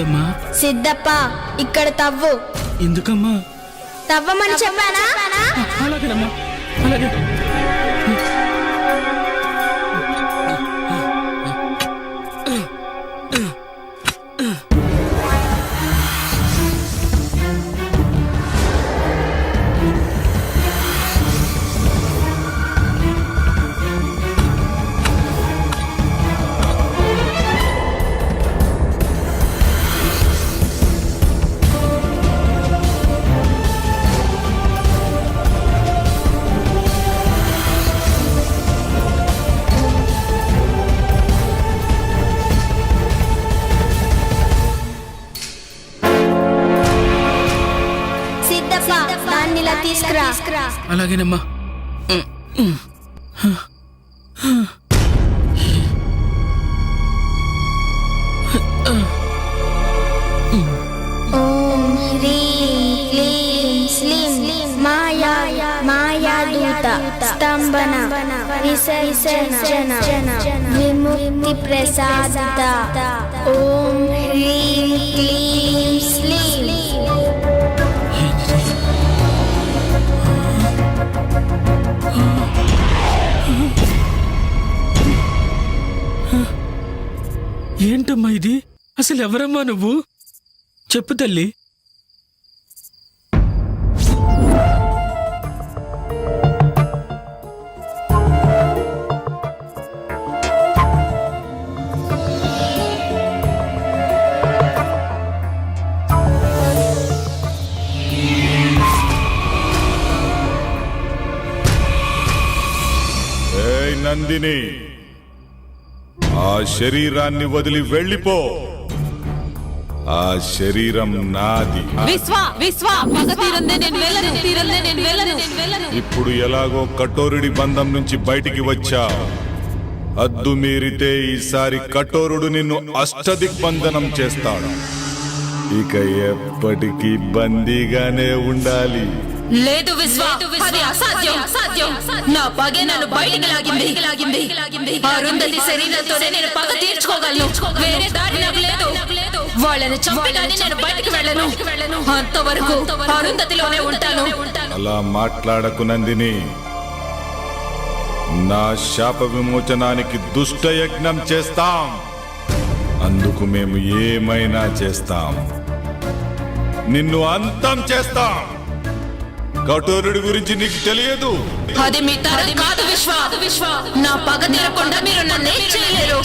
ఏంటమ్మా? సిద్ధప్ప ఇక్కడ తవ్వు. ఎందుకమ్మా? తవ్వమని చెప్పానా? అలాగేనమ్మా, అలాగే. దాన్ని ఇలా తీసుకురా. అలాగేనమ్మా. ఓం హ్రీం క్లీం స్లీం మాయా దూత స్తంభన విసర్జన విముక్తి ప్రసాదిత. ఓం హ్రీం క్లీం స్లీం. ఏంటమ్మా ఇది? అసలు ఎవరమ్మా నువ్వు? చెప్పు తల్లి. ఏయ్ నందిని, ఆ శరీరాన్ని వదిలి వెళ్ళిపో. ఆ శరీరం నాది. ఇప్పుడు ఎలాగో కఠోరుడి బంధం నుంచి బయటికి వచ్చా. హద్దు మీరితే ఈసారి కఠోరుడు నిన్ను అష్టదిగ్బంధనం చేస్తాడు. ఇక ఎప్పటికీ బందీగానే ఉండాలి. లేదు విశ్వా, అది అసాధ్యం. నా పగే నన్ను బయటికి లాగింది. అరుంధతి శరీరంతోనే నేను పగ తీర్చుకోగలను. వేరే దారి నాకు లేదు. వాళ్ళని చంపి కానీ నేను బయటికి వెళ్ళను. అంతవరకు అరుంధతిలోనే ఉంటాను. అలా మాట్లాడకు నందిని. నా శాప విమోచనానికి దుష్ట యజ్ఞం చేస్తాం. అందుకు మేము ఏమైనా చేస్తాం. నిన్ను అంతం చేస్తాం. కఠోరుడి గురించి నీకు తెలియదు. అది మీ తరం కాదు విశ్వ. నా పగ తీరకుండా మీరు నన్ను ఏం చేయలేరు.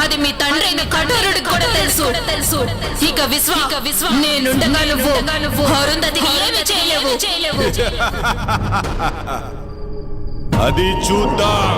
అది మీ తండ్రి అయిన కఠోరుడికి కూడా తెలుసు. ఇక విశ్వ నేనుండగా నువ్వు అరుంధతికి ఏమి చేయలేవు. అది చూద్దాం.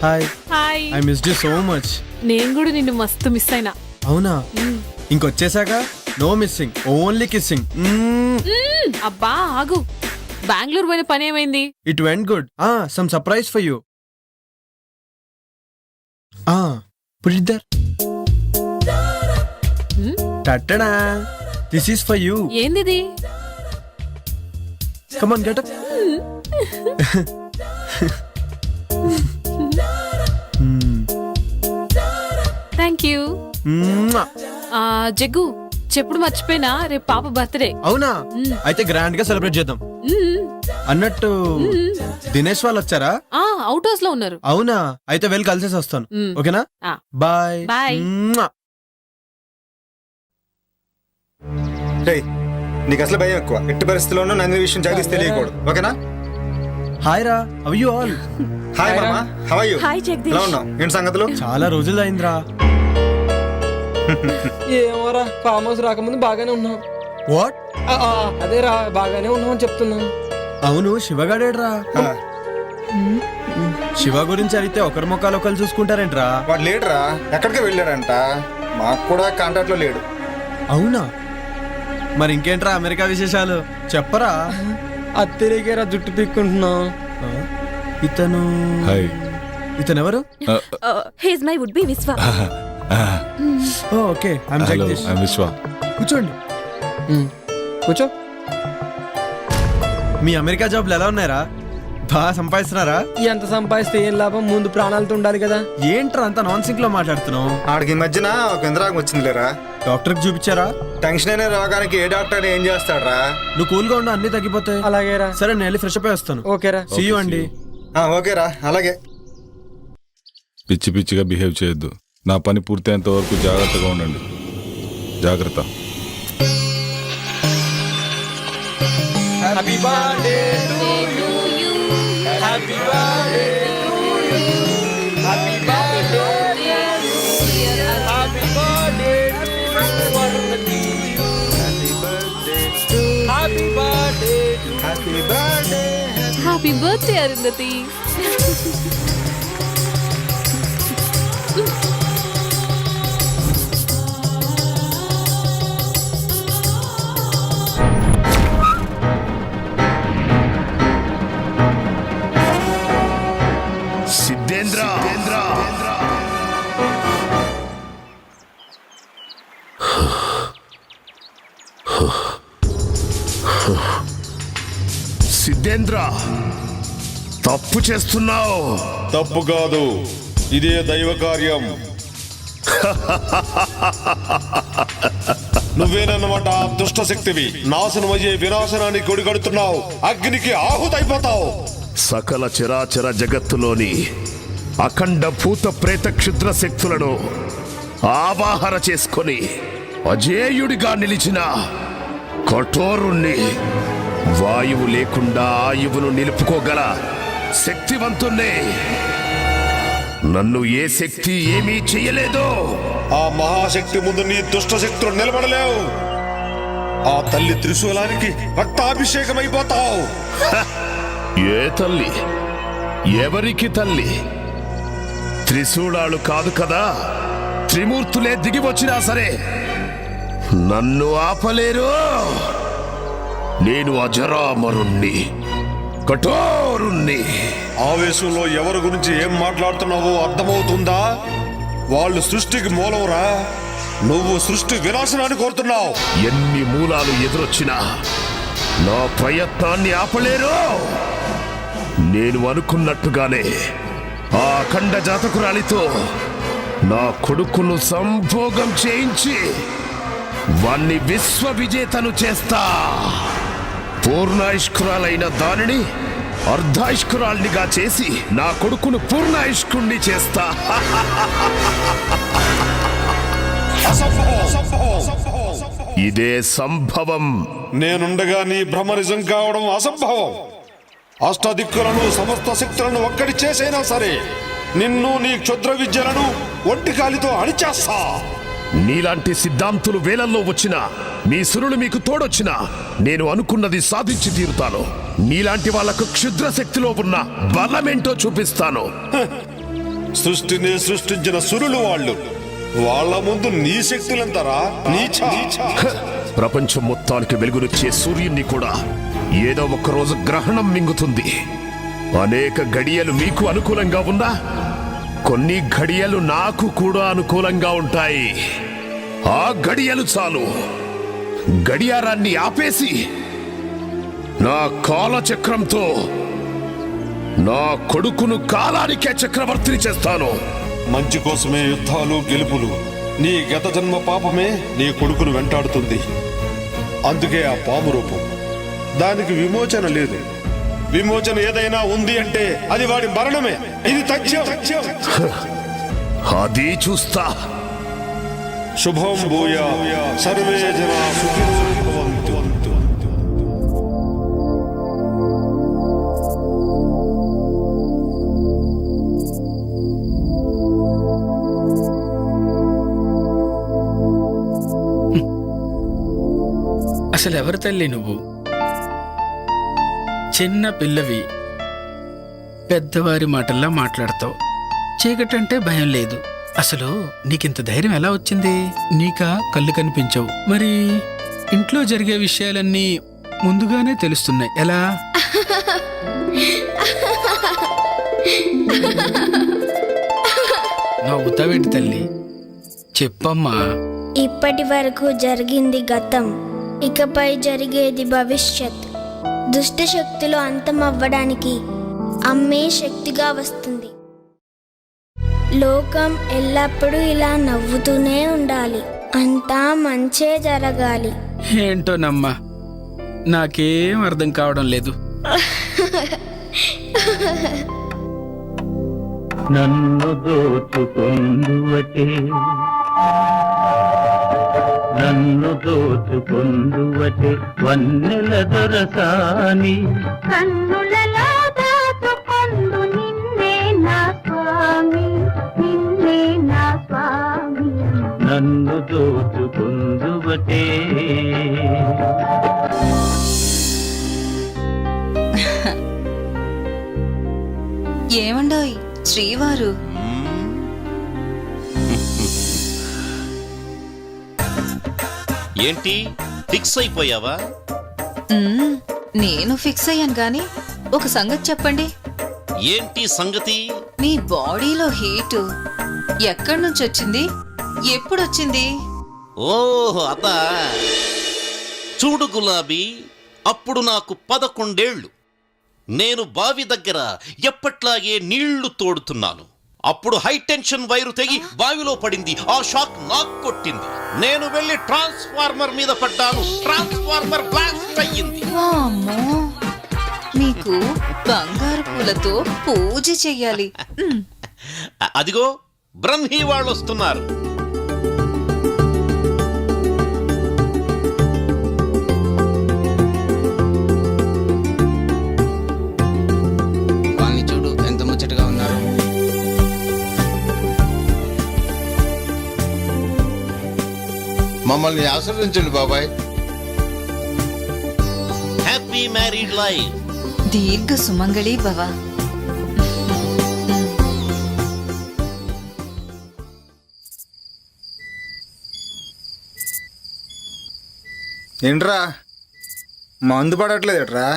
Hi. Hi. I missed you so much. నేను కూడా నిన్ను మస్తు మిస్ అయినా. అవునా? ఇంకొచ్చేసాక నో మిస్సింగ్, ఓన్లీ కిస్సింగ్. అబ్బా ఆగు, బెంగళూరు పోయిన పని ఏమైంది? It went good. Some surprise for you. Put it there. Tada, this is for you. ఏందిది? Come on, get up. Thank you. Jaggu, చెప్పుడు మర్చిపోయినా, రేపు పాప బర్త్డే. అవునా? అయితే గ్రాండ్ గా సెలబ్రేట్ చేద్దాం. అన్నట్టు దినేష్ వాళ్ళు వచ్చారా? అవుట్ హౌస్ లో ఉన్నారు. అవునా? అయితే వెళ్ళి కలిసేసి వస్తాను. ఓకేనా? Bye bye. నీకు అసలు భయం ఎక్కువ. ఎట్టి పరిస్థితుల్లోనూ నంది విషయం జగదీష్ తెలియకూడదు. ఓకేనా? హాయ్ రా, హౌ యు ఆల్? హాయ్ మామా, how are you? Hi Jagadish. ఎలా ఉన్నావు? ఏంటి సంగతులు? చాలా రోజులు అయిందిరా. ఏమోరా, ఫామ్ హౌస్ రాకముందు బాగానే ఉన్నాం. వాట్? అదేరా, బాగానే ఉన్నాం అని చెప్తున్నాను. అవును, శివగాడేడ్రా? ఆ, శివ గురించి అడిగితే ఒకరి మొక్కలు ఒకరు చూసుకుంటారేంట్రా? వాడు లేడురా, ఎక్కడికి వెళ్ళాడంట. మాకు కూడా కాంటాక్ట్ లో లేడు. అవునా? మరి ఇంకేంట్రా అమెరికా విశేషాలు చెప్పరా? అత్తిరిగేరా, జుట్టు పీక్కుంటున్నాం. ఆ, ఇతను హాయ్. ఎవరు? He's my would be Vishwa. Oh, okay, I'm hello, Jagadish. I'm Vishwa. కూర్చోండి. కూర్చో. మీ అమెరికా జాబ్లు ఎలా ఉన్నాయరా? బాగా సంపాదిస్తున్నారా? ఎంత సంపాదిస్తే ఏం లాభం, ముందు ప్రాణాలతో ఉండాలి కదా. ఏంట్రా అంత నాన్ సింక్ లో మాట్లాడుతున్నావు? ఆడికి ఈ మధ్యన ఒక ఇంద్రాగం వచ్చింది లేరా. డాక్టర్ కి చూపించారా? టెన్షన్ అనే రోగానికి ఏ డాక్టర్ ఏం చేస్తాడరా? నువ్వు కూల్ గా ఉండు, అన్ని తగ్గిపోతాయి. అలాగేరా. సరే, నేను వెళ్ళి ఫ్రెష్ అప్ అయి వస్తాను. ఓకేరా. See you అండి. ఓకేరా, అలాగే. పిచ్చి పిచ్చిగా బిహేవ్ చేయొద్దు. నా పని పూర్తయ్యేంత వరకు జాగ్రత్తగా ఉండండి. జాగ్రత్త. Happy birthday to you. Happy birthday to you. Happy birthday happy birthday happy birthday happy birthday. Happy birthday Arundhati. Siddhendra Siddhendra, తప్పు చేస్తున్నావు. తప్పు కాదు, ఇదే దైవ కార్యం. నువ్వేనన్నమాట ఆ దుష్ట శక్తివి. నాశనమయ్యే వినాశనానికి కొడిగడుతున్నావు. అగ్నికి ఆహుతైపోతావు. సకల చరాచర జగత్తులోని అఖండ భూత ప్రేత క్షుద్ర శక్తులను ఆవాహన చేసుకొని అజేయుడిగా నిలిచిన కఠోరుణ్ణి, వాయువు లేకుండా ఆయువును నిలుపుకోగల శక్తివంతుణ్ణి, నన్ను ఏ శక్తి ఏమీ చెయ్యలేదో. ఆ మహాశక్తి ముందు నీ దుష్ట శక్తులు నిలబడలేవు. ఆ తల్లి త్రిశూలానికి రక్తాభిషేకమైపోతావు. ఏ తల్లి? ఎవరికి తల్లి? త్రిశూలాలు కాదు కదా, త్రిమూర్తులే దిగి వచ్చినా సరే నన్ను ఆపలేరు. నేను అజరామరుణ్ణి, కఠోరుణ్ణి. ఆవేశంలో ఎవరి గురించి ఏం మాట్లాడుతున్నావో అర్థమవుతుందా? వాళ్ళు సృష్టికి మూలంరా. నువ్వు సృష్టి వినాశనాన్ని కోరుతున్నావు. ఎన్ని మూలాలు ఎదురొచ్చినా నా ప్రయత్నాన్ని ఆపలేరు. నేను అనుకున్నట్టుగానే ఆ అఖండ జాతకురాలితో నా కొడుకును సంభోగం చేయించి వాణ్ణి విశ్వ విజేతను చేస్తా. పూర్ణాయుష్కురాలైన దానిని అర్ధాయుష్కురాల్నిగా చేసి నా కొడుకును పూర్ణాయుష్కుణ్ణి చేస్తా. ఇదే సంభవం. నేనుండగా నీ భ్రమ నిజం కావడం అసంభవం. అష్టదిక్కులను సమస్త శక్తులను ఒక్కడి చేసైనా సరే నిన్ను నీ క్షుద్ర విద్యలను ఒంటికాలితో అణిచేస్తా. నీలాంటి సిద్ధాంతులు వేలల్లో వచ్చినా, మీ సురులు మీకు తోడొచ్చినా నేను అనుకున్నది సాధించి తీరుతాను. నీలాంటి వాళ్లకు క్షుద్ర శక్తిలో ఉన్న బలమేంటో చూపిస్తాను. సృష్టిని సృష్టించిన సురులు వాళ్ళు. వాళ్ళ ముందు నీ శక్తులంతరా నీచా. ప్రపంచం మొత్తానికి వెలుగునిచ్చే సూర్యుణ్ణి కూడా ఏదో ఒక రోజు గ్రహణం మింగుతుంది. అనేక గడియలు మీకు అనుకూలంగా ఉన్నా కొన్ని గడియలు నాకు కూడా అనుకూలంగా ఉంటాయి. ఆ గడియలు చాలు. గడియారాన్ని ఆపేసి నా కాలచక్రంతో నా కొడుకును కాలానికే చక్రవర్తిని చేస్తాను. మంచి కోసమే యుద్ధాలు గెలుపులు. నీ గత జన్మ పాపమే నీ కొడుకును వెంటాడుతుంది. అందుకే ఆ పాము రూపం. దానికి విమోచన లేదు. విమోచన ఏదైనా ఉంది అంటే అది వాడి మరణమే. ఇది తథ్యం. అది చూస్తా. శుభం భూయా సర్వే జనా సుఖినో భవంతు. అసలు ఎవరి తల్లి నువ్వు? చిన్న పిల్లవి పెద్దవారి మాటల్లా మాట్లాడతావు. చీకటంటే భయం లేదు. అసలు నీకింత ధైర్యం ఎలా వచ్చింది? నీకా కళ్ళు కనిపించవు, మరి ఇంట్లో జరిగే విషయాలన్నీ ముందుగానే తెలుస్తున్నాయి. ఎలా? నవ్వుతావేంటి తల్లి? చెప్పమ్మా. ఇప్పటి వరకు జరిగింది గతం, ఇకపై జరిగేది భవిష్యత్. దుష్ట శక్తులు అంతమవ్వడానికి అమ్మే శక్తిగా వస్తుంది. లోకం ఎల్లప్పుడూ ఇలా నవ్వుతూనే ఉండాలి. అంతా మంచే జరగాలి. ఏంటోనమ్మా, నాకేం అర్థం కావడం లేదు. నన్ను దోచుకొందువటే, నన్ను దోచుకొందువటే వన్నెల దొరసాని, కన్నులలో దాచుకొందు నిన్నే నా స్వామి, నిన్నే నా స్వామి. నన్ను దోచుకొందువటే. ఏమండోయ్ శ్రీవారు? ఏంటి ఫిక్స్ అయిపోయావా? నేను ఫిక్స్ అయ్యాను గాని ఒక సంగతి చెప్పండి. ఏంటి సంగతి? మీ బాడీలో హీటు ఎక్కడి నుంచి వచ్చింది? ఎప్పుడొచ్చింది? ఓహో అదా. చూడు గులాబీ, అప్పుడు నాకు 11 ఏళ్ళు. నేను బావి దగ్గర ఎప్పట్లాగే నీళ్లు తోడుతున్నాను. అప్పుడు హై టెన్షన్ వైరు తెగి బావిలో పడింది. ఆ షాక్ నాకు కొట్టింది. నేను వెళ్ళి ట్రాన్స్ఫార్మర్ మీద పడ్డాను. ట్రాన్స్ఫార్మర్ బ్లాస్ట్ అయ్యింది. వామ్మో, మీకు బంగారు పూలతో పూజ చెయ్యాలి. అదిగో బ్రహ్మీ వాళ్ళు వస్తున్నారు. వాళ్ళని చూడు ఎంత ముచ్చటగా ఉన్నారు. మమ్మల్ని ఆశీర్వదించండి బాబాయ్. Happy married life. దీర్ఘ సుమంగళి భవ. ఏంట్రా మందు పడట్లేదుట్రా?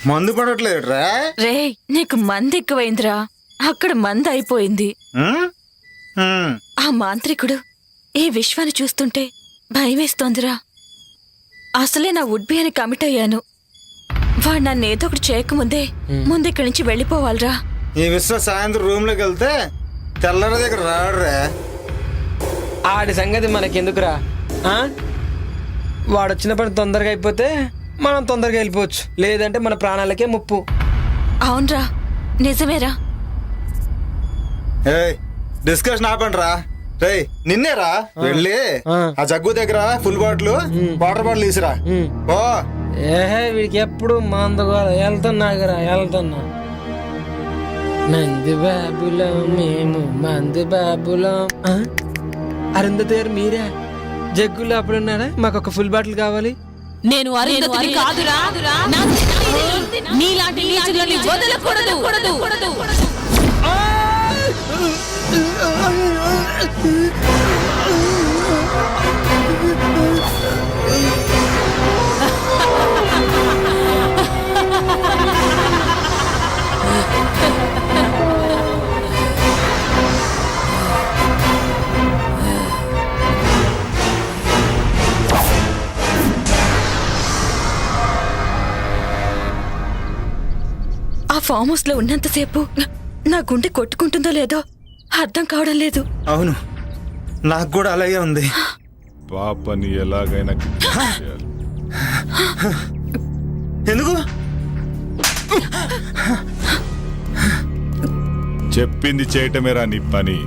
మందు పడట్లేదుట్రా? రే, నీకు మంది ఎక్కువైందిరా. అక్కడ మంది అయిపోయింది. ఆ మాంత్రికుడు ఈ విశ్వాన్ని చూస్తుంటే భయమేస్తోందిరా. అసలే నా వుడ్బి అని కమిట్ అయ్యాను. వాడు నన్ను ఏదో ఒకటి చేయకముందే ముందిక్కడి నుంచి వెళ్ళిపోవాలిరా. ఈ విశ్వ సాయంత్రం రూమ్ లోకి వెళ్తే తెల్లర దగ్గర రాడురా. ఆడి సంగతి మనకెందుకురా? వాడు వచ్చిన పని తొందరగా అయిపోతే మనం తొందరగా వెళ్ళిపోవచ్చు, లేదంటే మన ప్రాణాలకే ముప్పు. అవునరా, నిజమేరా. ఏయ్ డిస్కషన్ ఆపండి రా. రే నిన్నేరా వెళ్ళి ఆ జగ్గు దగ్గర ఫుల్ బాటిల్ వాటర్ బాటిల్ తీసిరా. ఓ ఏహే, వీడికి ఎప్పుడు మందుగోల. వెళ్తున్నాగరా, వెళ్తున్నా. మంది బాబులం మేము, మంది బాబులం. అరుంధతి గారు మీరే? జగ్గులో అప్పుడున్నారా? మాకు ఒక ఫుల్ బాటిల్ కావాలి. నేను అరుంధతిని కాదురా. నీలాంటి నీచులని వదలకూడదు. ఆ ఫామ్ హౌస్ లో ఉన్నంతసేపు నా గుండె కొట్టుకుంటుందో లేదో అర్థం కావడం లేదు. అవును, నాకు కూడా అలాగే ఉంది. పాపని ఎలాగైనా ఎందుకు చెప్పింది చేయటమేరా నీ పని.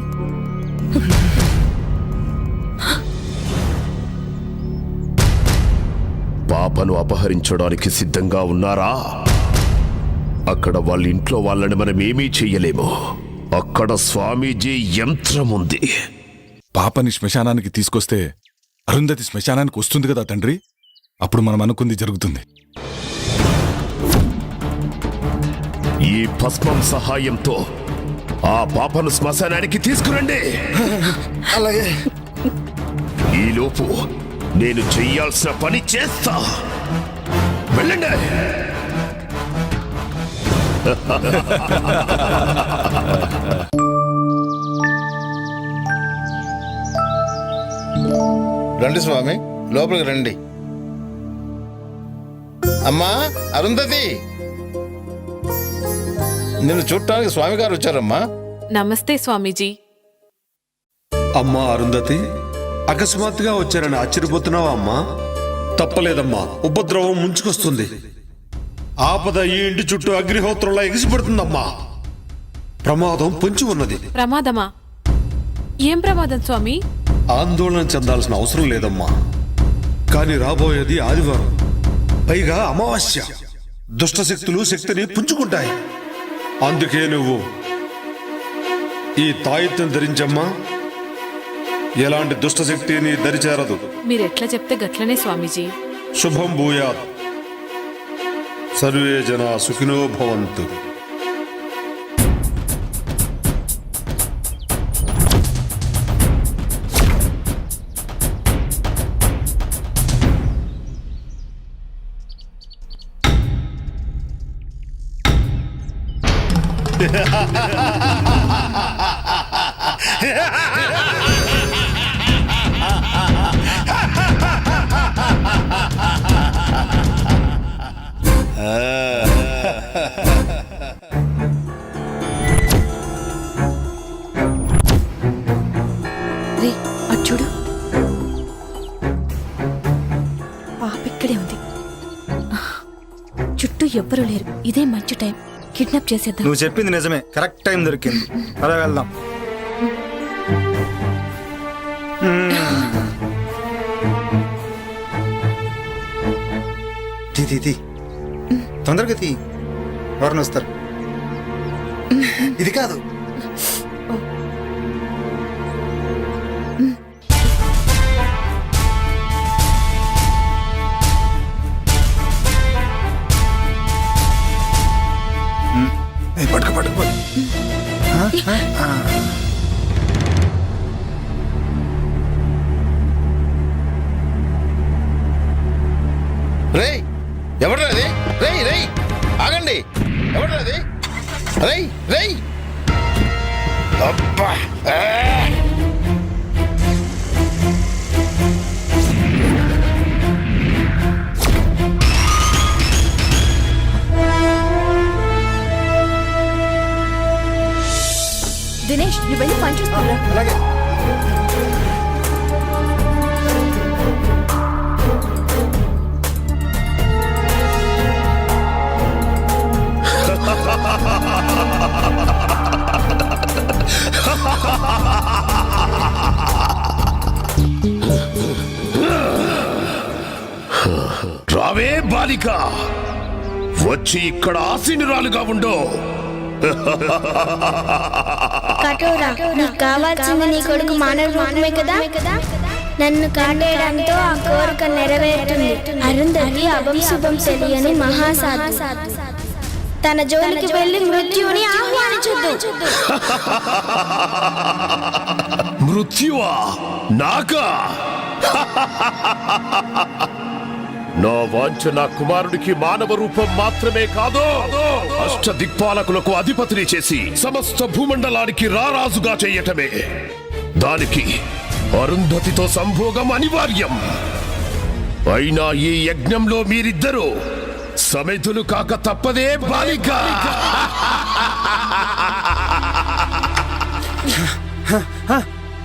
పాపను అపహరించడానికి సిద్ధంగా ఉన్నారా? అక్కడ వాళ్ళ ఇంట్లో వాళ్ళని మనం ఏమీ చెయ్యలేము. అక్కడ స్వామీజీ యంత్రం ఉంది. పాపని శ్మశానానికి తీసుకొస్తే అరుంధతి శ్మశానానికి వస్తుంది కదా తండ్రి. అప్పుడు మనం అనుకుంది జరుగుతుంది. ఈ భస్మం సహాయంతో ఆ పాపను శ్మశానానికి తీసుకురండి. అలాగే. ఈలోపు నేను చెయ్యాల్సిన పని చేస్తా. వెళ్ళండి. రండి స్వామి, లోపలికి రండి. అమ్మా అరుంధతి, నిన్ను చూడటానికి స్వామి గారు వచ్చారమ్మా. నమస్తే స్వామీజీ. అమ్మా అరుంధతి, అకస్మాత్తుగా వచ్చారని ఆశ్చర్యపోతున్నావా అమ్మా? తప్పలేదమ్మా, ఉపద్రవం ముంచుకొస్తుంది. ఆపద ఈ ఇంటి చుట్టూ అగ్నిహోత్రంలా ఎగిసిపడుతుందమ్మా. ప్రమాదం పొంచి ఉన్నది. ప్రమాదమా? ఏం ప్రమాదం స్వామి? ఆందోళన చెందాల్సిన అవసరం లేదమ్మా. కానీ రాబోయేది ఆదివారం, పైగా అమావాస్య. దుష్టశక్తులు శక్తిని పుంజుకుంటాయి. అందుకే నువ్వు ఈ తాయెత్తును ధరించమ్మా. ఎలాంటి దుష్టశక్తిని దరిచేరదు. మీరెట్లా చెప్తే గట్లనే స్వామీజీ. శుభం భూయాత్. సర్వే జనా సుఖినో భవంతు. రే అచ్చుడు, పాప ఇక్కడే ఉంది. చుట్టూ ఎవ్వరూ లేరు. ఇదే మంచి టైం. కిడ్నాప్ చేసేద్దాం. నువ్వు చెప్పింది నిజమే, కరెక్ట్ టైం దొరికింది. అలా వెళ్దాం. తీ తొందరగా తీ, ఎవరిని వస్తారు. ఇది కాదు. పట్టుకో పట్టుకో. రేయ్, ఎవడ్రా అది? రేయ్ రేయ్, ఆగండి. ఎవడ్రా అది? రేయ్ రేయ్. అబ్బా. దినేష్, నువ్వు వెళ్ళి పని చూసుకోరా. అలాగే. రావే బాలిక, వచ్చి ఇక్కడ ఆసీనురాలుగా ఉండో. కఠోరా, నీకు కావాల్సింది నీ కొడుకు మానవ రూపమే కదా. నన్ను కాటేయడంతో ఆ కోరిక నెరవేరుతుంది. అరుంధతి అభం శుభం తెలియని మహాసాధు. తన జోలికి వెళ్లి మృత్యువుని ఆహ్వానించొద్దు. మృత్యువా? నాకా? నా వాంఛ నా కుమారుడికి మానవ రూపం మాత్రమే కాదు, అష్ట దిక్పాలకులకు అధిపతిని చేసి సమస్త భూమండలానికి రారాజుగా చెయ్యటమే. దానికి అరుంధతితో సంభోగం అనివార్యం. అయినా ఈ యజ్ఞంలో మీరిద్దరూ సమితులు కాక తప్పదే బాలిక.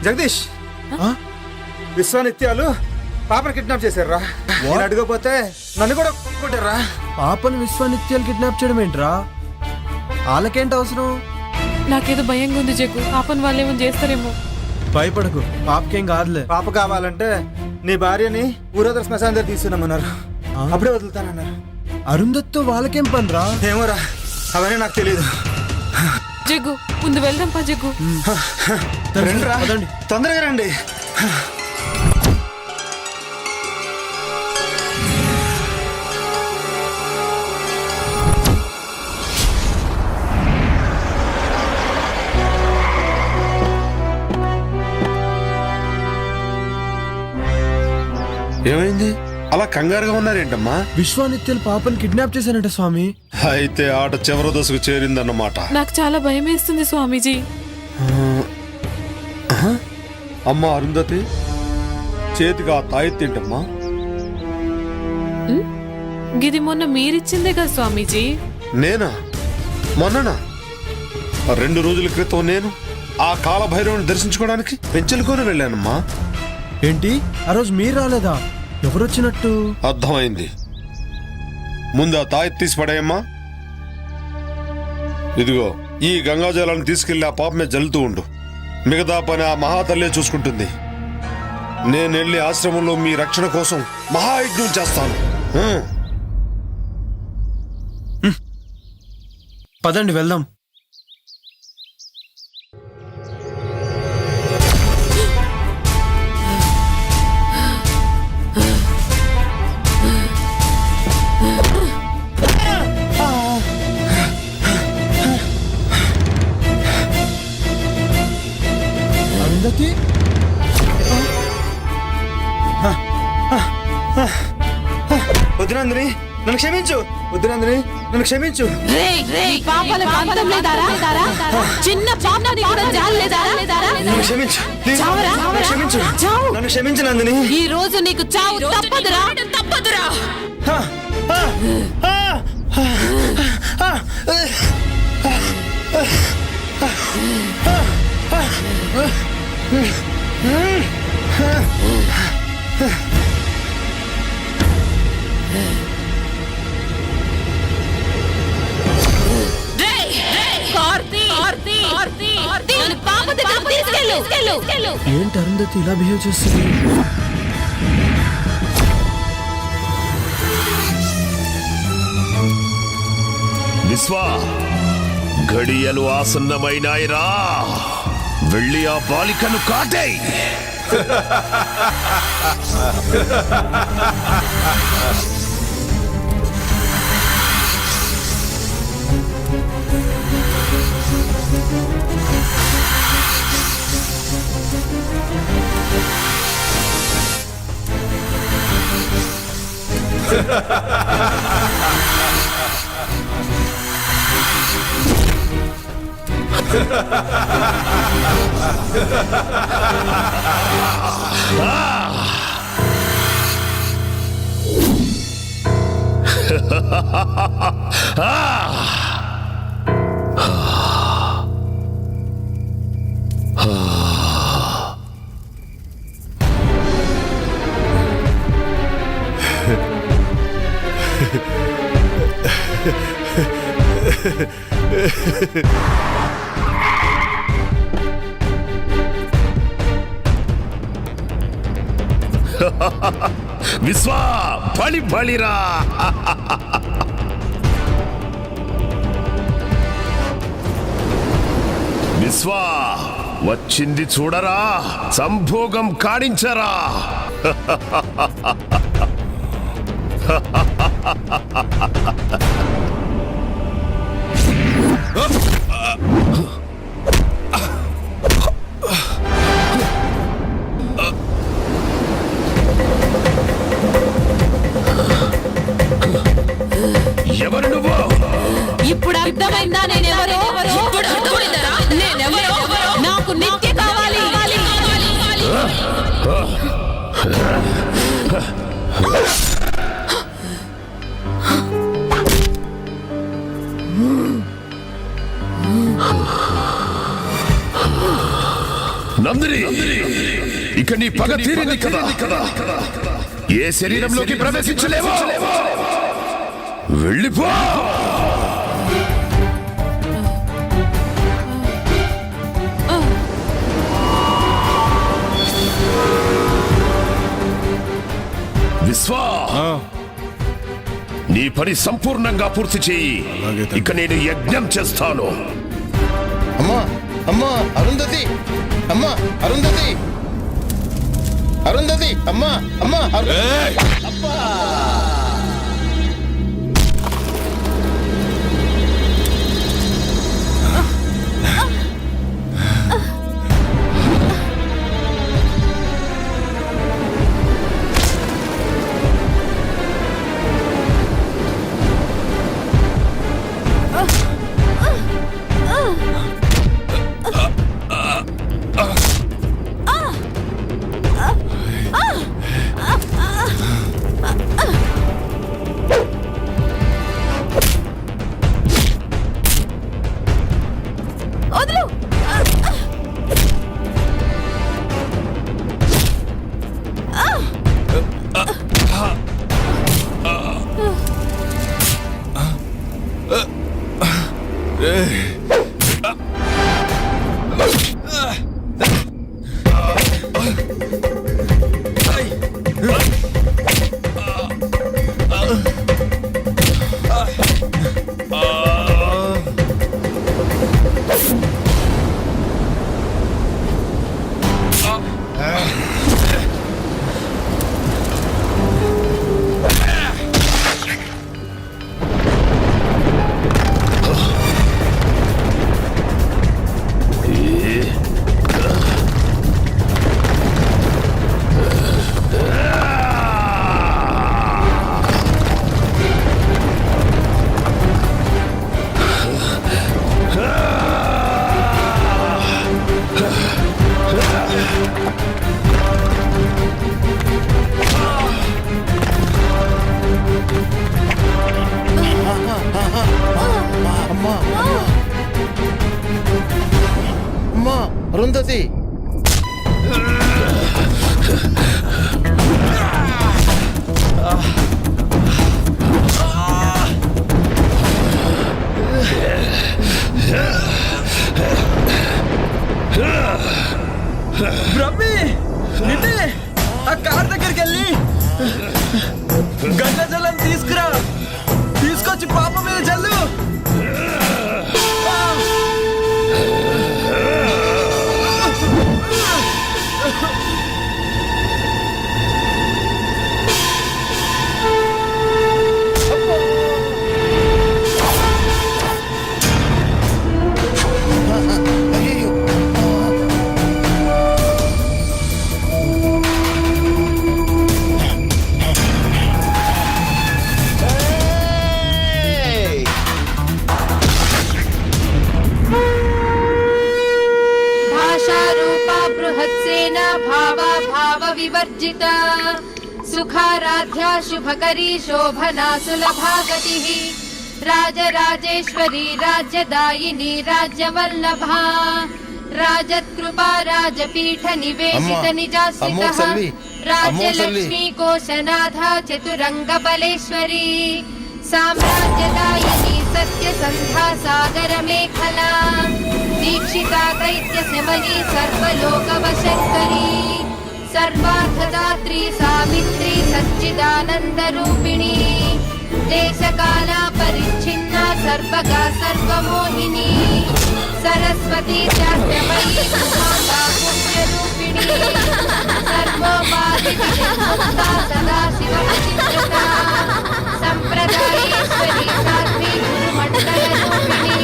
జగదీష్, విశ్వానిత్యాలు పాపను కిడ్నాప్ చేశారా? అడగపోతే నన్ను కూడా కొట్టారా? పాపను విశ్వానిత్యాలు కిడ్నాప్ చేయడం ఏంట్రా? వాళ్ళకేంటి అవసరం? నాకేదో భయంగా ఉంది జగ్గు. పాపని వాళ్ళు ఏమో చేస్తారేమో. భయపడకు, పాపకేం కాదులే. పాప కావాలంటే నీ భార్యని ఊరోదర శ్మశానం దగ్గర తీసుకున్నామన్నారు. అప్పుడే వదులుతానన్నారు. అరుంధతితో వాళ్ళకేం పనిరా? ఏమోరా, అవన్నీ నాకు తెలియదు. జగ్గు ముందు వెళ్దాం పా జగ్గు. రండిరా, తొందరగా రండి. ఏమైంది అలా కంగారుగా ఉన్నారేంటమ్మా? విశ్వానిత్యలు పాపని కిడ్నాప్ చేశానంట స్వామి. అయితే ఆట చివరి దశకు చేరిందన్నమాట. నాకు చాలా భయం వేస్తుంది స్వామీజీ. అమ్మా అరుంధతి, చేతికి ఆ తాయెత్తేంటమ్మా? గిది మొన్న మీరిచ్చిందే కదా స్వామీజీ. నేనా? మొన్ననా? 2 రోజుల క్రితం నేను ఆ కాలభైరవుని దర్శించుకోవడానికి పెంచెలుకొని వెళ్ళానమ్మా. ఏంటి ఆ రోజు మీరు రాలేదా? ఎవరొచ్చినట్టు? అర్థమైంది. ముందు ఆ తాయెత్తు తీసి పడేయమ్మా. ఇదిగో ఈ గంగాజలాన్ని తీసుకెళ్లి ఆ పాప మీద జల్లుతూ ఉండు. మిగతా పని ఆ మహాతల్లే చూసుకుంటుంది. నేను వెళ్ళి ఆశ్రమంలో మీ రక్షణ కోసం మహాయజ్ఞం చేస్తాను. పదండి వెళ్దాం. అరుంధతి, వద్దునందిని నన్ను క్షమించు. వద్దునందిని నన్ను క్షమించు. చిన్న పాపని కూడా జాలేదారా? నన్ను క్షమించు. ప్లీజ్, నన్ను క్షమించు. నన్ను క్షమించు నందిని. ఈ రోజు నీకు చావు తప్పదురా. ఏంటి అరుంధతి ఇలా బిహేవ్ చేస్తుంది? విశ్వా, ఘడియలు ఆసన్నమైనాయిరా. వెళ్ళి ఆ బాలికను కాటేయ్. విశ్వా, బలి బలిరా. విశ్వా, వచ్చింది చూడరా, సంభోగం కాడించరా. ఎవరు నువ్వు? ఇప్పుడు అర్థమైందా నేనెవరో? నేనెవరో? నాకు నిత్య కావాలి. నందిని, ఇక నీ పగ తీరింది కదా. ఏ శరీరంలోకి ప్రవేశించలేవో వెళ్ళిపో. విశ్వా, నీ పని సంపూర్ణంగా పూర్తి చేయి. ఇక నేను యజ్ఞం చేస్తాను. అమ్మా అమ్మా అరుంధతి అమ్మా అరుంధతి అరుంధతి అమ్మా అమ్మా అబ్బా అమ్మా అరుంధతి బ్రహ్మి నితే ఆ కార్ దగ్గరికి వెళ్ళి గంగా జలం తీసుకురా, తీసుకొచ్చి పాప మీద చల్లు. विवर्जिता सुखाराध्या शुभकरी शोभना सुलभा गतिः राजराजेश्वरी राज्यदायिनी राज्यवल्लभा राजत्कृपा राजपीठ निवेशित निजाश्रितः राज्यलक्ष्मी कोशनाथा चतुरंग बलेश्वरी साम्राज्यदायिनी सत्यसन्धा सागर मेखला दीक्षिता दैत्य समनी सर्वलोकवशङ्करी सर्वार्थदात्री सावित्री सच्चिदानंद रूपिणी देशकाला परिच्छिन्ना सर्वगा सर्वमोहिनी सरस्वती चात्यमयी उमा पुण्य रूपिणी सर्वोपाधि विमुक्ता सदा शिवचित्रता संप्रदायेश्वरी साध्वी गुरुमण्डल रूपिणी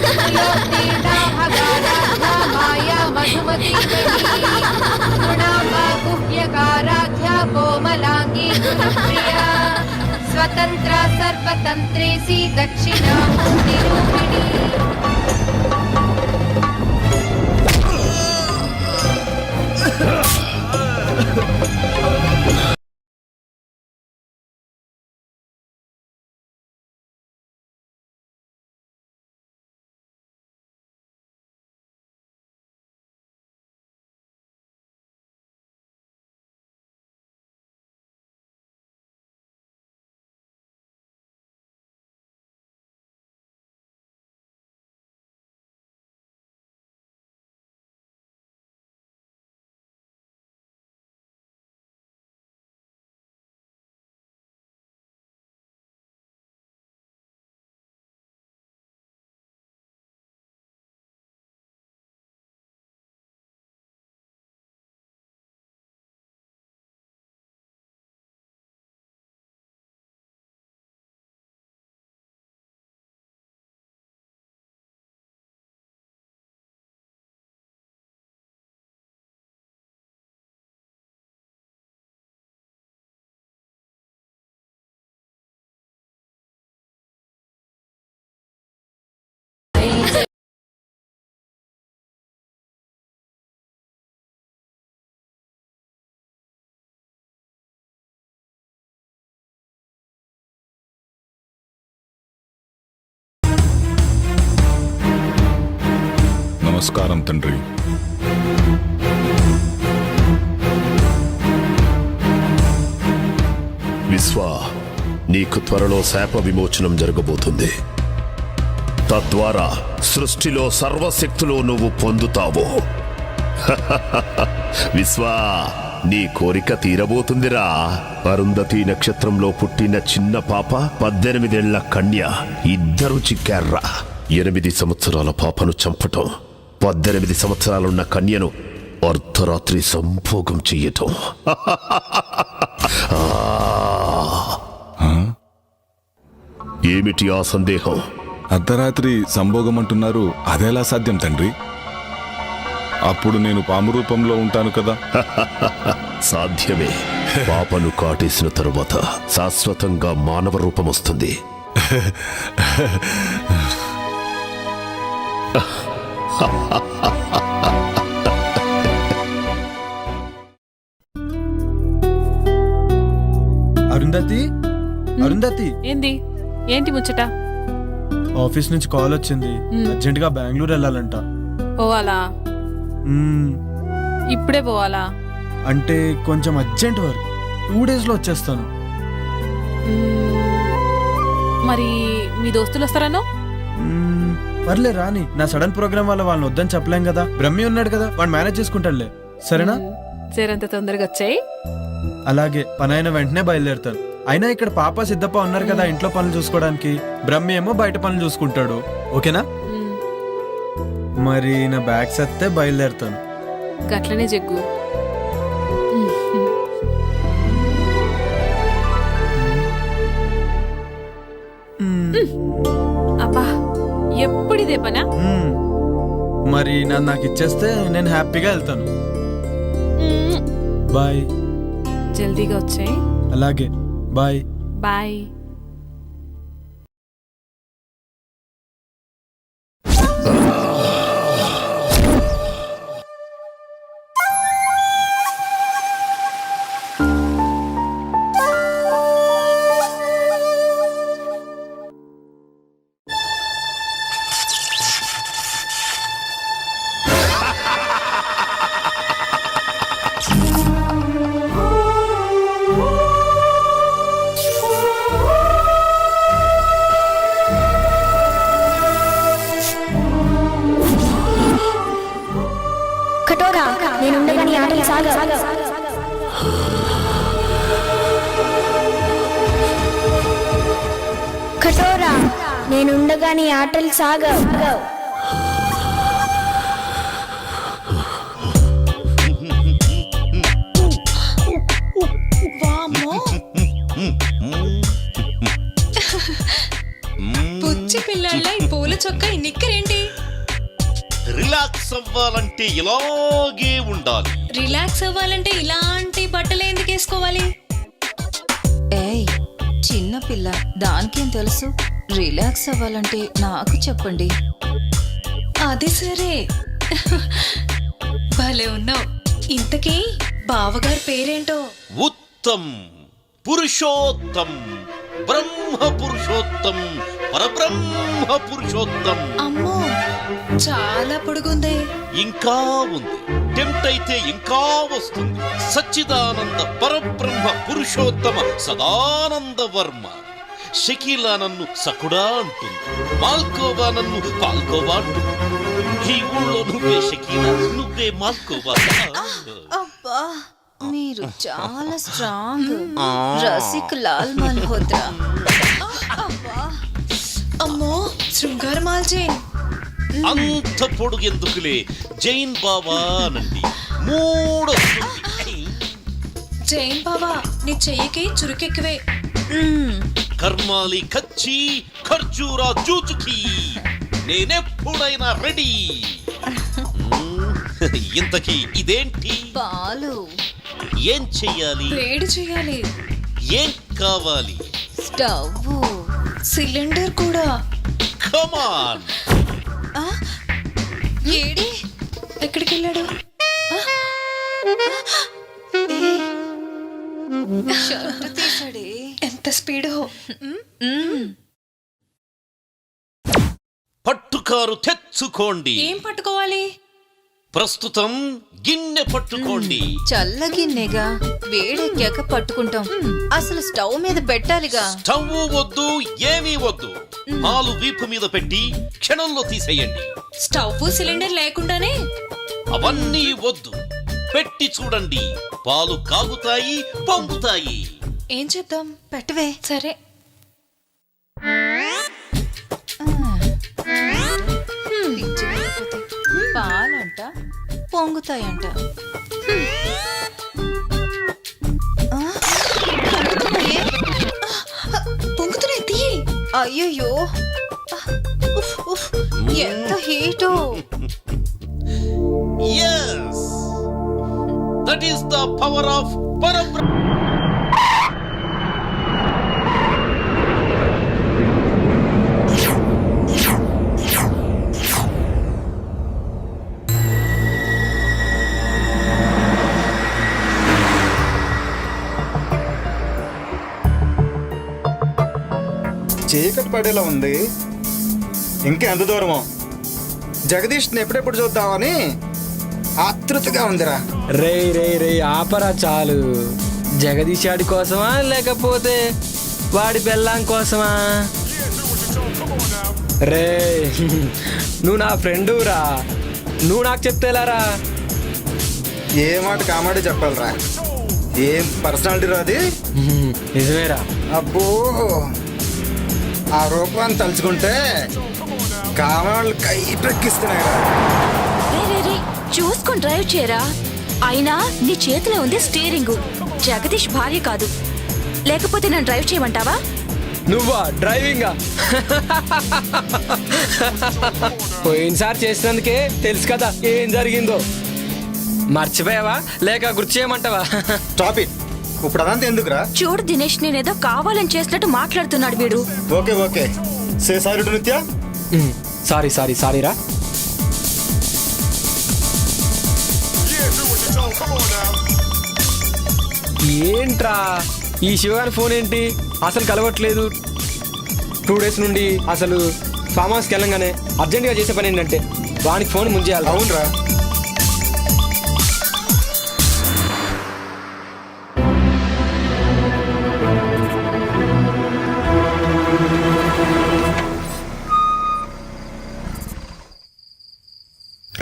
त्रिलोकीर्णा भगाराध्या माया मधुमती गुह्यकाराध्या कोमलांगी गुरुप्रिया स्वतंत्रा सर्वतंत्रेसी दक्षिणामूर्ति रूपिणी నమస్కారం తండ్రి. విశ్వ, నీకు త్వరలో శాప విమోచనం జరగబోతుంది. తద్వారా సృష్టిలో సర్వశక్తులు నువ్వు పొందుతావు. విశ్వ, నీ కోరిక తీరబోతుందిరా. అరుంధతి నక్షత్రంలో పుట్టిన చిన్న పాప, 18 ఏళ్ల కన్య ఇద్దరు చిక్కార్రా. 8 సంవత్సరాల పాపను చంపటం, 18 సంవత్సరాలున్న కన్యను అర్ధరాత్రి సంభోగం చెయ్యటం. ఏమిటి ఆ సందేహం? అర్ధరాత్రి సంభోగం అంటున్నారు, అదెలా సాధ్యం తండ్రి? అప్పుడు నేను పాము రూపంలో ఉంటాను కదా. సాధ్యమే. పాపను కాటేసిన తరువాత శాశ్వతంగా మానవ రూపం వస్తుంది. అరుంధతి, అరుంధతి, ఏంటి ముచ్చట? ఆఫీస్ నుంచి కాల్ వచ్చింది. అర్జెంట్ గా బెంగళూరు వెళ్ళాలంట. పోవాలా? ఇప్పుడే పోవాలా? అంటే కొంచెం అర్జెంట్ వర్క్, 2 days లో వచ్చేస్తాను. మరి మీ దోస్తులు వస్తారనో? పర్లే రాని. నా సడన్ ప్రోగ్రామ్ వల్ల వాళ్ళని వద్దని చెప్పలేం కదా. బ్రహ్మి ఉన్నాడు కదా, వాడు మేనేజ్ చేసుకుంటాడులే. సరేనా? సేరంత తొందరగా వచ్చాయి. అలాగే, పని అయిన వెంటనే బయలుదేరుతాను. అయినా ఇక్కడ పాప సిద్ధప్ప ఉన్నారు కదా ఇంట్లో పనులు చూసుకోవడానికి. బ్రహ్మి ఏమో బయట పనులు చూసుకుంటాడు. ఓకేనా? మరి నా బ్యాగ్ సత్తే బయలుదేరుతాను. గట్లనే జగ్గు. అబ్బా, ఎప్పుడిదే పనా? మరి నాకు ఇచ్చేస్తే నేను హ్యాపీగా వెళ్తాను. బాయ్. జల్దీగా వచ్చాయి. అలాగే, బాయ్. బాయ్. కటోరా, నేనుండగా నీ ఆటలు సాగవు. కటోరా, నేనుండగా నీ ఆటలు సాగవు. పుచ్చి పిల్లల ఈ పూల చొక్క ఈ నిక్కరేంటి? రిలాక్స్ అవ్వాలంటే ఇలాగే ఉండాలి. రిలాక్స్ అవ్వాలంటే ఇలాంటి బట్టలు ఎందుకు వేసుకోవాలి? ఏయ్, చిన్న పిల్ల, దానికేం తెలుసు? రిలాక్స్ అవ్వాలంటే నాకు చెప్పండి. అది సరే, భలే ఉన్నావు. ఇంతకీ బావగారి పేరేంటో? ఉత్తమ్, పురుషోత్తం, బ్రహ్మ పురుషోత్తం, పరబ్రహ్మ పురుషోత్తం. అమ్మో, చాలా పొడుగుంది. ఇంకా ఉంది. టెంప్ట్ అయితే ఇంకా వస్తుంది. సచ్చిదానంద పరబ్రహ్మ పురుషోత్తమ సదానంద వర్మ. షకీలా నన్ను సకుడా అంటుంది, మాల్కోవా నన్ను పాల్కోవా అంటుంది. ఈ ఊళ్ళో నువ్వే షకీలా, నువ్వే మాల్కోవా. అబ్బా, మీరు చాలా స్ట్రాంగ్. రసిక్ లాల్ మల్హోత్రా. అమ్మో, శృంగార మాల్జైన్. అంత పొడుగు ఎందుకులే, జైన్ బాబా నండి. 3 జైన్ బాబా, నీ చెయ్యికి చురుకెక్కువే. కర్మాలి కచ్చి ఖర్జూరా జూచుకి, నేనెప్పుడైనా రెడీ. ఇంతకీ ఇదేంటి? పాలు. ఏం చెయ్యాలి? వేడి చెయ్యాలి. ఏం కావాలి? స్టవ్, సిలిండర్ కూడా. కమాన్. ఏడి, ఎక్కడికి వెళ్ళాడు? తీసాడే. ఎంత స్పీడో. పట్టుకారు తెచ్చుకోండి. ఏం పట్టుకోవాలి? పట్టుకోవాలి? ప్రస్తుతం గిన్నె పట్టుకోండి. చల్లగిన్నెగా వేడెక్కాక పట్టుకుంటాం. అసలు స్టవ్ మీద పెట్టాలిగా. స్టవ్ వద్దు, ఏమీ వద్దు. పాలు వీపు మీద పెట్టి క్షణంలో తీసేయండి. స్టవ్ సిలిండర్ లేకుండానే? అవన్నీ వద్దు, పెట్టి చూడండి. పాలు కాగుతాయి, పొంగుతాయి. ఏం చేద్దాం? పెట్టవే. సరే. పాలంట పొంగుతాయంట. పొంగుతున్నాయి, తీయి. అయ్యయ్యో, ఎంత హీటో. Yes, that is the power of Parabrahma. చీకటి పడేలా ఉంది. ఇంకా ఎంత దూరమో? జగదీష్ని ఎప్పుడెప్పుడు చూద్దామని ఆతృతగా ఉందిరా. రే రే రే ఆపరా చాలు. జగదీష్ ఆడి కోసమా లేకపోతే వాడి పెళ్ళాం కోసమా? రే నువ్వు నా ఫ్రెండు రా, నువ్వు నాకు చెప్తేలారా? ఏ మాట కామాడే చెప్పాలరా. ఏం పర్సనాలిటీ రాది. నిజమేరా. అబ్బో, ఆ రూపాన్ని తలుచుకుంటే కామాళ్ళు కైపెక్కిస్తున్నాయిరా. చూసుకొని డ్రైవ్ చేయరా. అయినా నీ చేతిలో ఉంది స్టీరింగ్, జగదీష్ భార్య కాదు. లేకపోతే నన్ను డ్రైవ్ చేయమంటావా? నువ్వా డ్రైవింగా? పోయినసారి చేసినందుకే తెలుసు కదా ఏం జరిగిందో. మర్చిపోయావా లేక గుర్తు చేయమంటావా? Stop it. ఇప్పుడు అదంతా ఎందుకురా? చూడు దినేష్, నేనేదో కావాలని చేసినట్టు మాట్లాడుతున్నాడు వీడు. Okay okay, say sorry to నిత్య. సారీ సారీ సారీ రా. ఏంట్రా ఈ శివగారి ఫోన్ ఏంటి అసలు కలవట్లేదు? 2 days నుండి అసలు ఫామ్ హౌస్కి వెళ్ళంగానే అర్జెంట్గా చేసే పని ఏంటంటే వానికి ఫోన్ ముంచేయాలి. అవునరా.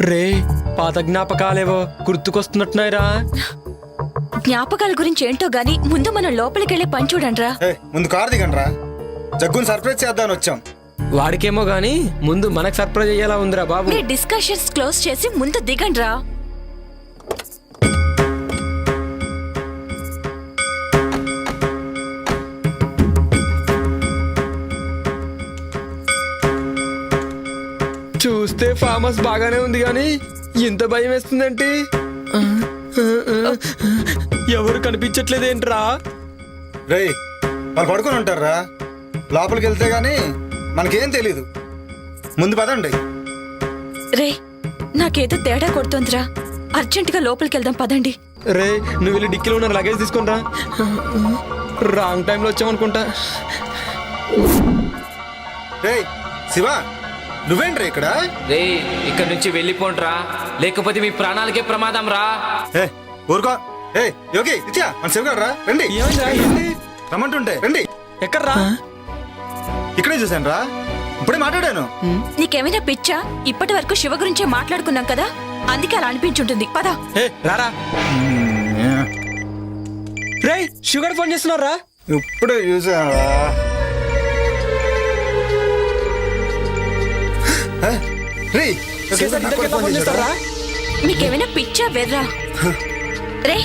రే పాత జ్ఞాపకాలేవో గుర్తుకొస్తున్నట్టున్నాయిరా. జ్ఞాపకాల గురించి ఏంటో గాని ముందు మనం లోపలికి వెళ్ళే పని చూడండిరా. ముందు కారు దిగండి రా. జగ్గుని సర్ప్రైజ్ చేద్దామని వచ్చాం. వాడికేమో గాని ముందు మనకు సర్ప్రైజ్ అయ్యేలా ఉందిరా బాబు. మీ డిస్కషన్స్ క్లోజ్ చేసి ముందు దిగండిరా. చూస్తే ఫామ్ హౌస్ బాగానే ఉంది కానీ ఇంత భయం వేస్తుందంటే ఎవరు కనిపించట్లేదేంట్రా? రే వాళ్ళు పడుకొని ఉంటారా. లోపలికి వెళ్తే గానీ మనకేం తెలీదు. ముందు పదండి. రే నాకేదో తేడా కొడుతోందిరా. అర్జెంటుగా లోపలికి వెళ్దాం పదండి. రే నువ్వు వెళ్ళి డిక్కీలో ఉన్న లగేజ్ తీసుకుంటా. రాంగ్ టైంలో వచ్చామనుకుంటా. రే శివ, నువ్వేంట్రా ఇక్కడ? రే ఇక్కడ నుంచి వెళ్ళిపోండ్రా, లేకపోతే మీ ప్రాణాలకే ప్రమాదం రా. ఊరుకో. యోగి నిత్య, మన శివగాడు రా. రండి. రమ్మంటుంటే రండి. ఎక్కడ్రా? ఇక్కడే చూశాను రా. ఇప్పుడే మాట్లాడాను. నీకేమైనా పిచ్చా? ఇప్పటి వరకు శివ గురించే మాట్లాడుకున్నాం కదా, అందుకే అలా అనిపించుంటుంది. పదా రారా. రే షుగర్ ఫోన్ చేస్తున్నారా? ఇప్పుడే చూసాను. మీకేమైనా పిచ్చా వెర్రా? రే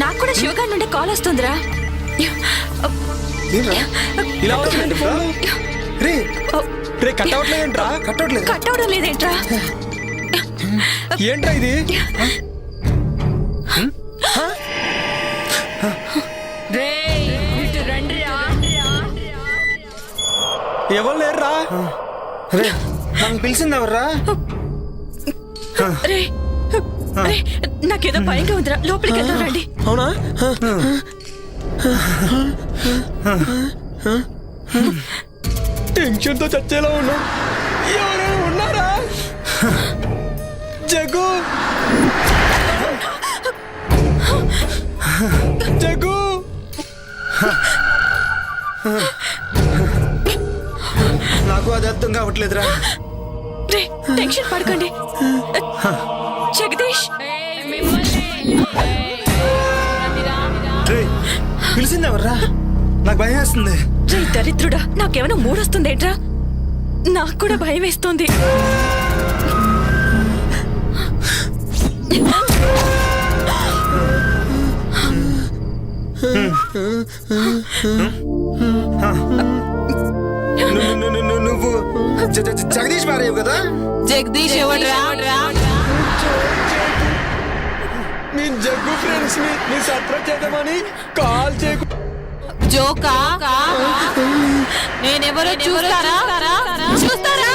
నాకు కూడా శివగారి నుండి కాల్ వస్తుందిరా. కట్ అవడం లేదేంట్రా? ఏంట్రా ఇది? ఎవరు లేరురా? నన్ను పిలిచింది ఎవర్రా? నాకేదో భయంగా ఉందిరా, లోపలికి వెళ్దాం రండి. అవునా? టెన్షన్ తో చచ్చేలా ఉన్నా. ఎవరైనా ఉన్నారా? జగ్గు జగ్గు నాకు అది అర్థం కావట్లేదురా. టెన్షన్ పడకండి. జగదీష్ పిలిచిందెవర్రా? నాకు భయం వేస్తుంది. రే దరిద్రుడా, నాకేమైనా మూడొస్తుందేంట్రా? నాకు కూడా భయం వేస్తుంది. నువ్వు జగదీష్ మారేవు కదా? జగదీష్ ఎవడ్రా? నేను జగ్గు ఫ్రెండ్స్ ని సర్ప్రైజ్ చేద్దామని కాల్ చేయకు. జోకా? నేనెవరో చూస్తారా? చూస్తారా?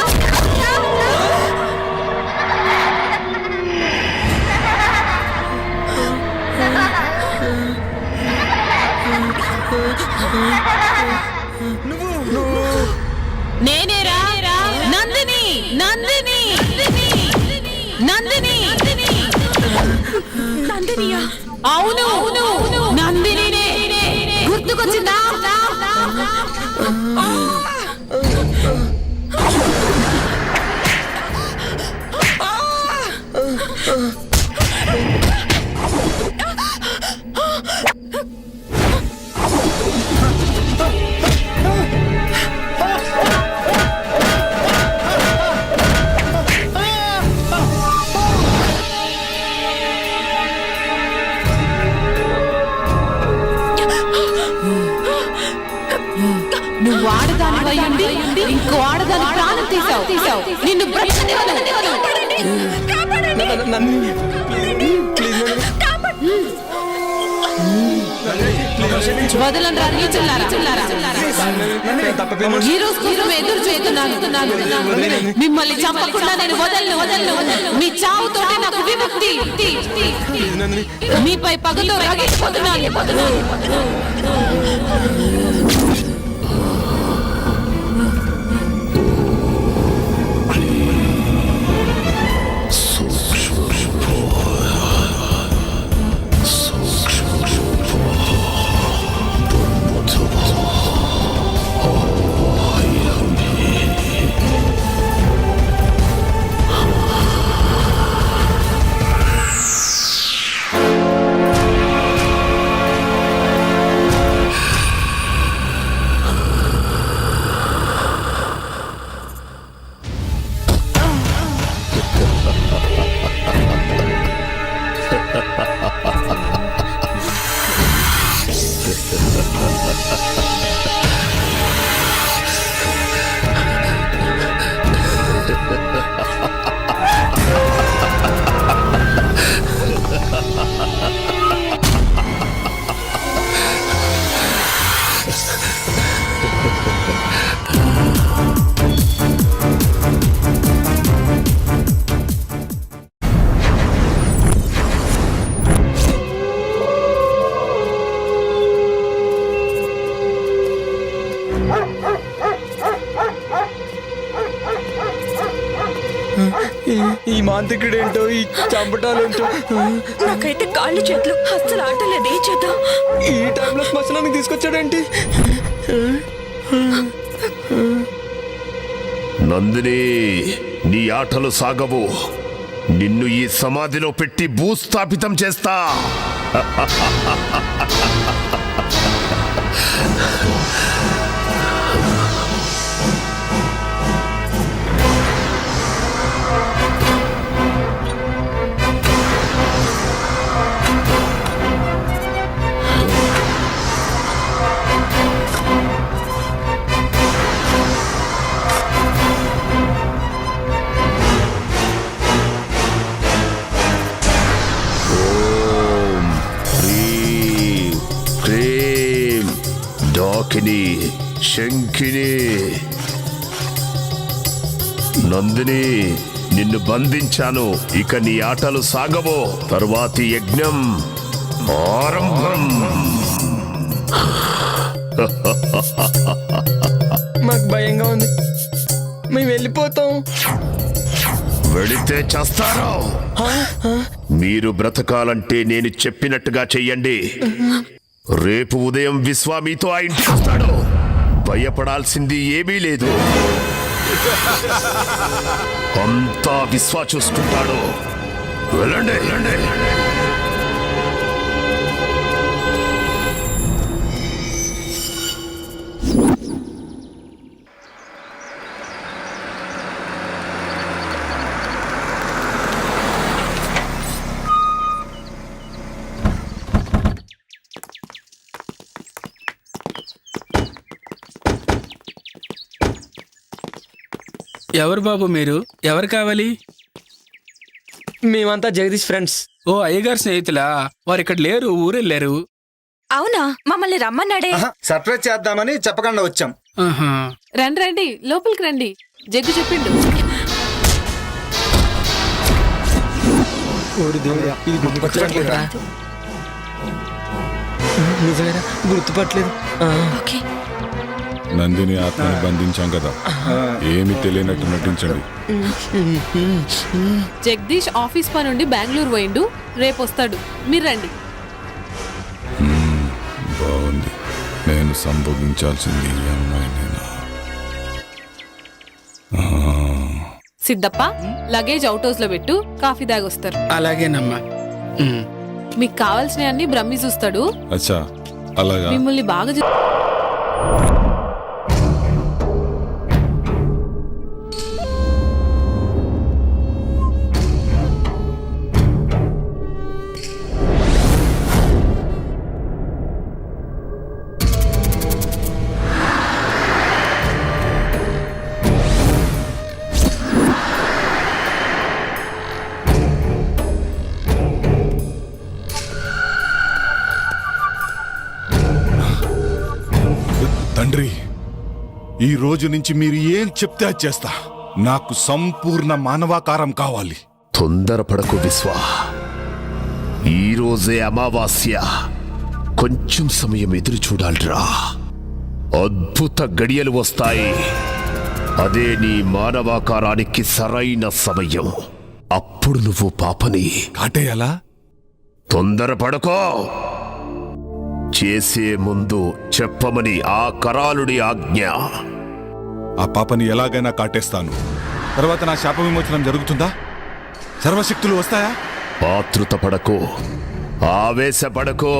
నేనేరా నందిని. నందిని నందిని నందినియా? అవును నందినినే. గుర్తుకొచ్చిందా? నువ్వు ఆడదాని వయ్యుండి ఇంకో ఆడదాని ప్రాణం తీసావు. నిన్ను వదలంరా నీచులారా. ఈ రోజు కోసం ఎదురు చూస్తున్నాను. మిమ్మల్ని చంపకుండా నేను వదలను. మీ చావుతోటే నాకు విముక్తి. మీపై పగతో రగిలిపోతున్నాను. ఈ మాంత్రికుడేంటో, ఈ చంపటాలేంటో. నాకైతే కాళ్ళు చేతులు అస్సలు ఆటలేదు. ఏం చేద్దాం? ఈ టైంలో శ్మశానానికి తీసుకొచ్చాడేంటి? నందిని, నీ ఆటలు సాగవు. నిన్ను ఈ సమాధిలో పెట్టి భూస్థాపితం చేస్తా. శంఖిని, నందిని, నిన్ను బంధించాను. ఇక నీ ఆటలు సాగవో. తరువాతి యజ్ఞం ఆరంభం. మాకు భయంగా ఉంది, మేము వెళ్ళిపోతాం. వెళితే చేస్తారు. మీరు బ్రతకాలంటే నేను చెప్పినట్టుగా చెయ్యండి. రేపు ఉదయం విశ్వ మీతో ఆ ఇంటికి వస్తాడు. భయపడాల్సింది ఏమీ లేదు. అంతా విశ్వ చూసుకుంటాడు. వెళ్ళండి వెళ్ళండి. ఎవరు బాబు మీరు? ఎవరు కావాలి? మేమంతా జగదీష్ ఫ్రెండ్స్. ఓ అయ్యగారు స్నేహితులా? వారు ఇక్కడ లేరు, ఊరెళ్ళారు. అవునా? మమ్మల్ని రమ్మన్నాడే. సర్ప్రైజ్ చేద్దామని చెప్పకుండా వచ్చాం. ఆహా. రండి రండి, లోపలికి రండి. జగ్గు చెప్పిండు. ఇది గుర్తుపట్టలేదురా. నిజమేనా? గుర్తుపట్టలేదు. ఓకే. నందిని ఆత్మని బంధించాం కదా, ఏమి తెలియనట్టు నటించండి. జగదీష్ ఆఫీస్ పని నుండి బెంగళూరు పోయిండు, రేపు వస్తాడు. మీరు రండి. బాగుంది. నేను సంభోగించాల్సింది ఈ అమ్మాయినేనా? సిద్ధప్ప, లగేజ్ అవుట్ హౌస్ లో పెట్టు, కాఫీ దాగొస్తారు. అలాగేనమ్మా. మీకు కావాల్సినవన్నీ బ్రహ్మి చూస్తాడు. అచ్చా, అలాగా. మిమ్మల్ని బాగా తండ్రి, ఈ రోజు నుంచి మీరు ఏం చెప్తే అది చేస్తా. నాకు సంపూర్ణ మానవాకారం కావాలి. తొందరపడకు విశ్వ. ఈ రోజే అమావాస్య. కొంచెం సమయం ఎదురు చూడాలిరా. అద్భుత గడియలు వస్తాయి. అదే నీ మానవాకారానికి సరైన సమయం. అప్పుడు నువ్వు పాపని కాటేయాలా? తొందరపడకో. చేసే ముందు చెప్పమని ఆ కరాలుడి ఆజ్ఞ. ఆ పాపని ఎలాగైనా కాటేస్తాను. తర్వాత నా శాప విమోచనం జరుగుతుందా? సర్వశక్తులు వస్తాయా? ఆతృత పడకో, ఆవేశపడకో.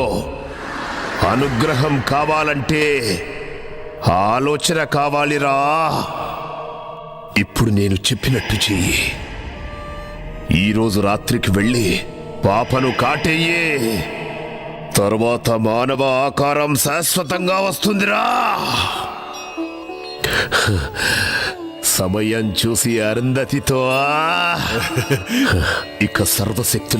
అనుగ్రహం కావాలంటే ఆలోచన కావాలిరా. ఇప్పుడు నేను చెప్పినట్టు చెయ్యి. ఈరోజు రాత్రికి వెళ్ళి పాపను కాటేయే. తరువాత మానవ ఆకారం శాశ్వతంగా వస్తుందిరా. సమయం చూసి అరుంధతితో ఇక సర్వశక్తులు